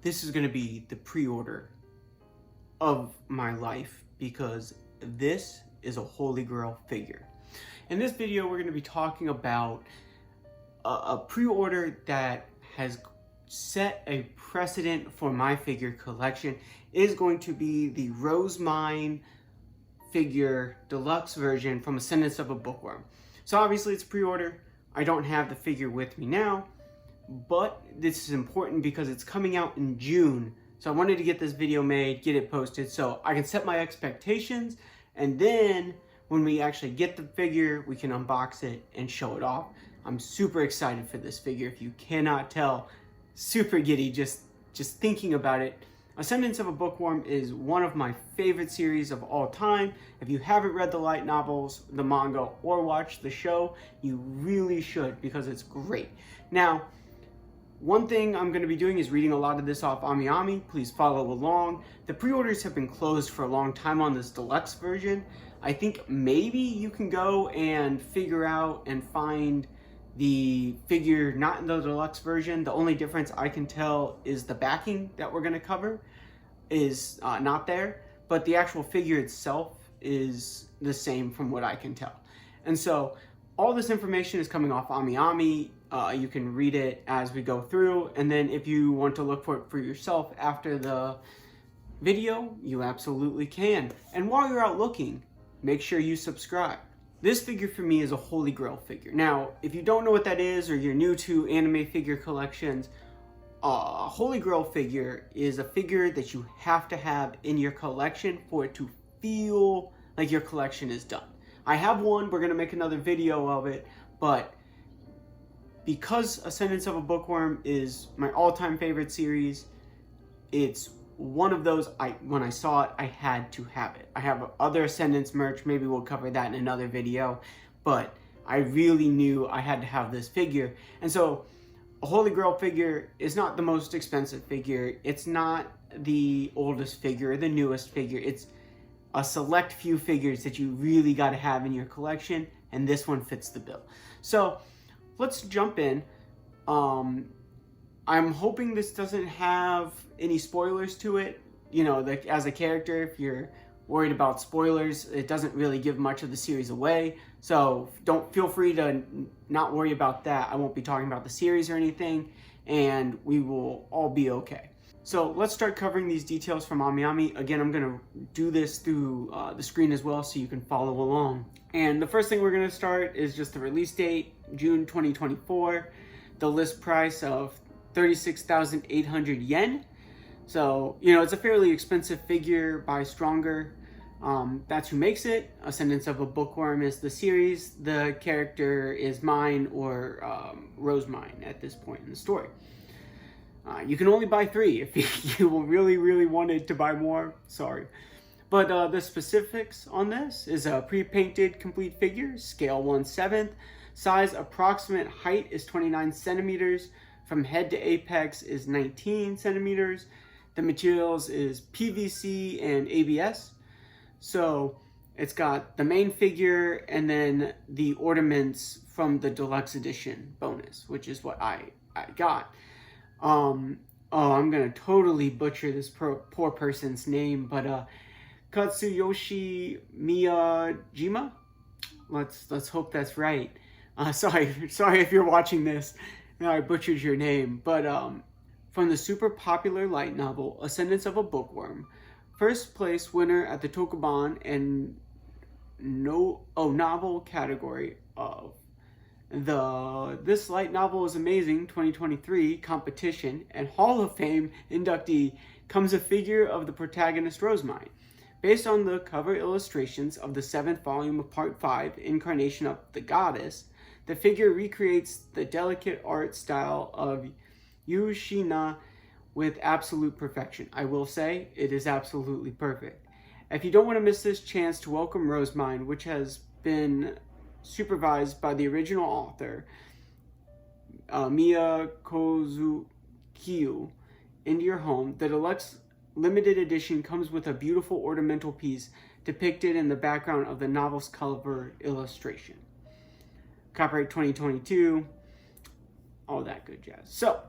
this is going to be the pre-order of my life because this is a Holy Grail figure. In this video, we're going to be talking about a pre-order that has set a precedent for my figure collection. It is going to be the Myne figure deluxe version from Ascendance of a Bookworm. So obviously it's pre-order. I don't have the figure with me now, but this is important because it's coming out in June. So I wanted to get this video made, get it posted so I can set my expectations, and then when we actually get the figure, we can unbox it and show it off. I'm super excited for this figure. If you cannot tell, super giddy just thinking about it. Ascendance of a Bookworm is one of my favorite series of all time. If you haven't read the light novels, the manga, or watched the show, you really should because it's great. Now, one thing I'm going to be doing is reading a lot of this off AmiAmi. Please follow along. The pre-orders have been closed for a long time on this deluxe version. I think maybe you can go and figure out and find the figure not in the deluxe version. The only difference I can tell is the backing that we're going to cover is not there, but the actual figure itself is the same from what I can tell. And so all this information is coming off AmiAmi. You can read it as we go through, and then if you want to look for it for yourself after the video, you absolutely can. And while you're out looking, make sure you subscribe. This figure for me is a Holy Grail figure. Now, if you don't know what that is or you're new to anime figure collections, a Holy Grail figure is a figure that you have to have in your collection for it to feel like your collection is done. I have one, we're going to make another video of it, but because Ascendance of a Bookworm is my all-time favorite series, it's one of those, when I saw it, I had to have it. I have other Ascendance merch, maybe we'll cover that in another video, but I really knew I had to have this figure. And so, a Holy Grail figure is not the most expensive figure, it's not the oldest figure, the newest figure, it's a select few figures that you really got to have in your collection, and this one fits the bill. So, let's jump in. I'm hoping this doesn't have any spoilers to it. You know, like as a character, if you're worried about spoilers, it doesn't really give much of the series away. So don't feel free to not worry about that. I won't be talking about the series or anything, and we will all be okay. So let's start covering these details from AmiAmi. Again, I'm gonna do this through the screen as well so you can follow along. And the first thing we're gonna start is just the release date, June 2024. The list price of 36,800 yen. So, you know, it's a fairly expensive figure by Stronger. That's who makes it. Ascendance of a Bookworm is the series. The character is Myne or Myne at this point in the story. You can only buy 3 if you really wanted to buy more. Sorry. But the specifics on this is a pre-painted complete figure, scale 1/7. Size approximate height is 29 centimeters. From head to apex is 19 centimeters. The materials is PVC and ABS. So it's got the main figure and then the ornaments from the deluxe edition bonus, which is what I got. Oh, I'm gonna totally butcher this poor person's name, but Katsuyoshi Miyajima. Let's hope that's right. Sorry if you're watching this. I butchered your name, but from the super popular light novel Ascendance of a Bookworm, first place winner at the Tokuban and novel category of the This Light Novel is Amazing 2023 competition and Hall of Fame inductee comes a figure of the protagonist Myne. Based on the cover illustrations of the 7th volume of Part 5, Incarnation of the Goddess, the figure recreates the delicate art style of Yushina with absolute perfection. I will say, it is absolutely perfect. If you don't want to miss this chance to welcome Myne, which has been supervised by the original author, Miya Kozukiyu, into your home, the deluxe limited edition comes with a beautiful ornamental piece depicted in the background of the novel's cover illustration. Copyright 2022, all that good jazz. So,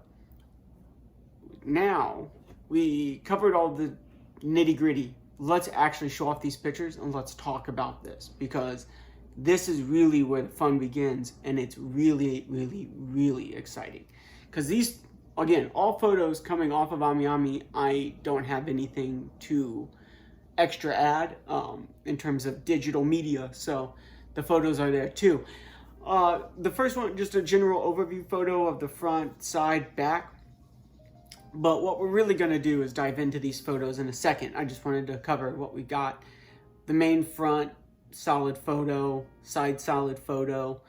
now we covered all the nitty gritty. Let's actually show off these pictures and let's talk about this, because this is really where the fun begins, and it's really, really, really exciting. Because these, again, all photos coming off of AmiAmi, I don't have anything to extra add in terms of digital media, so the photos are there too. The first one, just a general overview photo of the front, side, back. But what we're really going to do is dive into these photos in a second. I just wanted to cover what we got. The main front solid photo, side solid photo,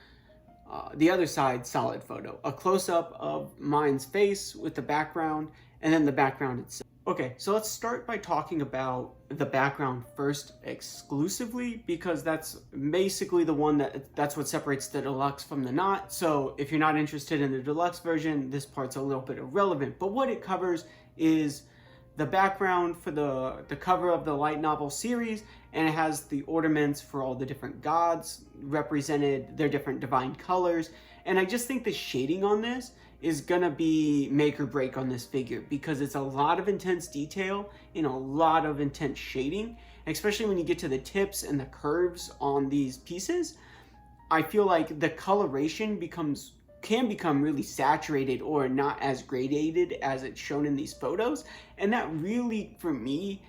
the other side solid photo, a close-up of Myne's face with the background, and then the background itself. Okay, so let's start by talking about the background first exclusively, because that's basically the one that's what separates the deluxe from the not. So if you're not interested in the deluxe version, this part's a little bit irrelevant. But what it covers is the background for the cover of the light novel series, and it has the ornaments for all the different gods represented, their different divine colors. And I just think the shading on this is gonna be make or break on this figure, because it's a lot of intense detail and a lot of intense shading, especially when you get to the tips and the curves on these pieces. I feel like the coloration can become really saturated or not as gradated as it's shown in these photos, and that really, for me,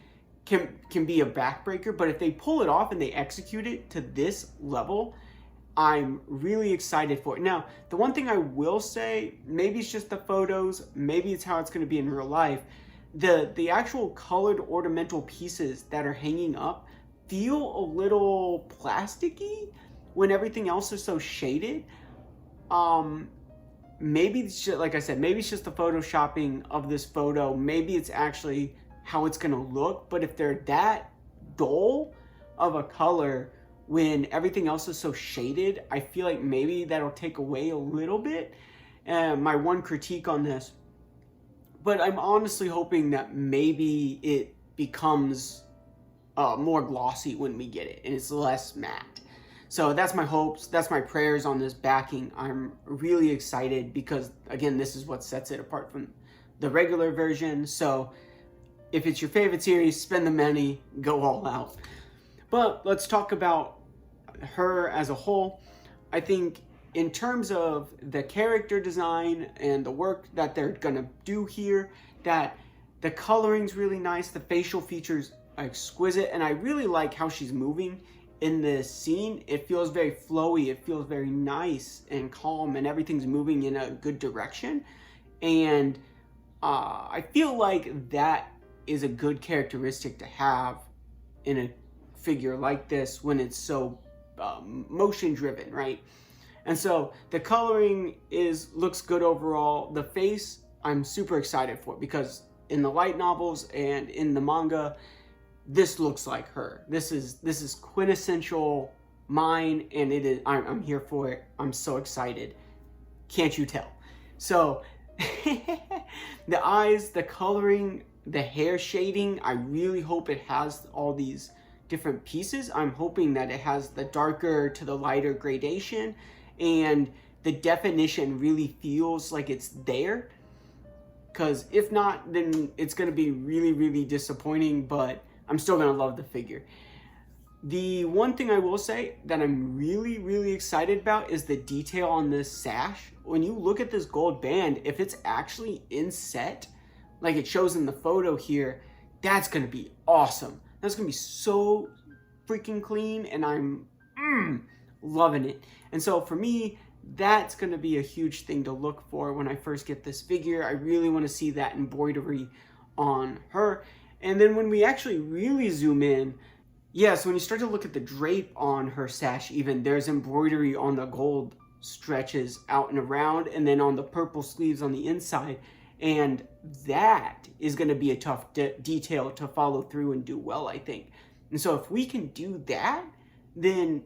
can be a backbreaker. But if they pull it off and they execute it to this level, I'm really excited for it. Now, the one thing I will say, maybe it's just the photos, maybe it's how it's going to be in real life, the actual colored ornamental pieces that are hanging up feel a little plasticky when everything else is so shaded. Maybe it's just, like I said, maybe it's just the photoshopping of this photo. Maybe it's actually how it's going to look. But if they're that dull of a color when everything else is so shaded, I feel like maybe that'll take away a little bit. My one critique on this. But I'm honestly hoping that maybe it becomes more glossy when we get it, and it's less matte. So that's my hopes, that's my prayers on this backing. I'm really excited because, again, this is what sets it apart from the regular version. So if it's your favorite series, spend the money, go all out. But let's talk about her as a whole. I think in terms of the character design and the work that they're gonna do here, that the coloring's really nice, the facial features are exquisite, and I really like how she's moving in this scene. It feels very flowy, it feels very nice and calm, and everything's moving in a good direction. And I feel like that is a good characteristic to have in a figure like this when it's so motion driven, right? And so the coloring looks good overall. The face, I'm super excited for, because in the light novels and in the manga, this looks like her. This is quintessential Myne, and it is. I'm here for it. I'm so excited. Can't you tell? So the eyes, the coloring, the hair shading, I really hope it has all these different pieces. I'm hoping that it has the darker to the lighter gradation, and the definition really feels like it's there. Because if not, then it's going to be really, really disappointing, but I'm still going to love the figure. The one thing I will say that I'm really, really excited about is the detail on this sash. When you look at this gold band, if it's actually inset, like it shows in the photo here, that's going to be awesome. That's going to be so freaking clean, and I'm loving it. And so for me, that's going to be a huge thing to look for when I first get this figure. I really want to see that embroidery on her. And then when we actually really zoom in, so when you start to look at the drape on her sash even, there's embroidery on the gold stretches out and around, and then on the purple sleeves on the inside. And that is going to be a tough detail to follow through and do well, I think. And so if we can do that, then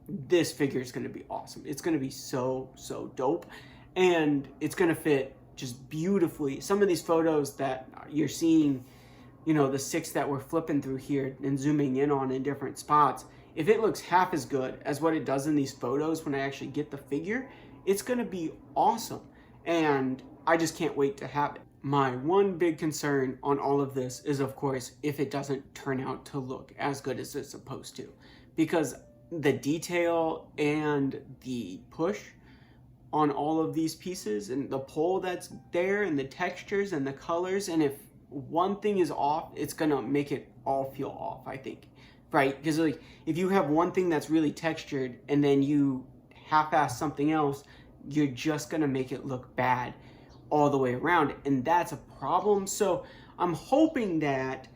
this figure is going to be awesome. It's going to be so, so dope. And it's going to fit just beautifully. Some of these photos that you're seeing, you know, the 6 that we're flipping through here and zooming in on in different spots, if it looks half as good as what it does in these photos when I actually get the figure, it's going to be awesome. And I just can't wait to have it. my one big concern on all of this is, of course, if it doesn't turn out to look as good as it's supposed to. Because the detail and the push on all of these pieces and the pull that's there and the textures and the colors, and if one thing is off, it's gonna make it all feel off, I think. Right? Because like if you have one thing that's really textured and then you half-ass something else, you're just gonna make it look bad all the way around, and that's a problem. So I'm hoping that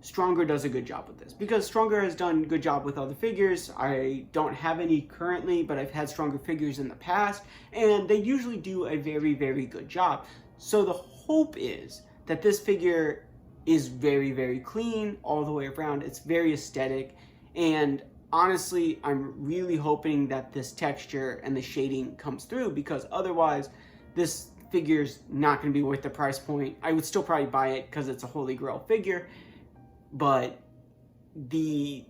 Stronger does a good job with this, because Stronger has done a good job with other figures. I don't have any currently, but I've had Stronger figures in the past, and they usually do a very, very good job. So the hope is that this figure is very, very clean all the way around. It's very aesthetic, and honestly, I'm really hoping that this texture and the shading comes through, because otherwise this figure's not going to be worth the price point. I would still probably buy it because it's a Holy Grail figure, but the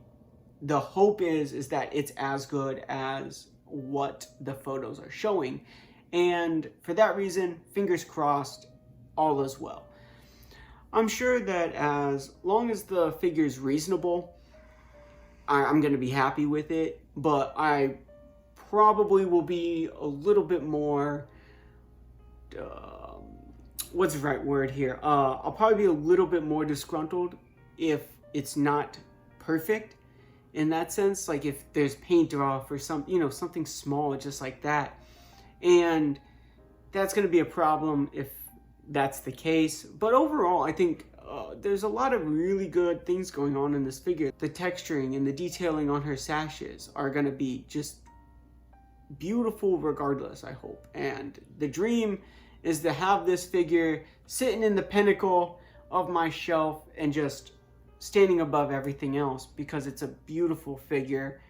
hope is that it's as good as what the photos are showing, and for that reason, fingers crossed, all is well. I'm sure that as long as the figure's reasonable, I'm going to be happy with it, but I probably will be a little bit more, what's the right word here? I'll probably be a little bit more disgruntled if it's not perfect in that sense, like if there's paint off or something small just like that, and that's going to be a problem if that's the case. But overall, I think there's a lot of really good things going on in this figure. The texturing and the detailing on her sashes are going to be just beautiful regardless, I hope. And the dream is to have this figure sitting in the pinnacle of my shelf and just standing above everything else, because it's a beautiful figure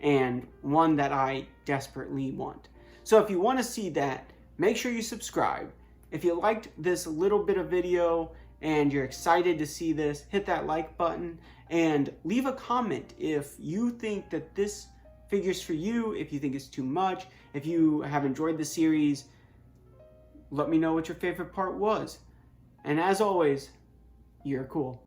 and one that I desperately want. So if you want to see that, make sure you subscribe. If you liked this little bit of video and you're excited to see this, hit that like button and leave a comment if you think that this figure's for you, if you think it's too much, if you have enjoyed the series. Let me know what your favorite part was. And as always, you're cool.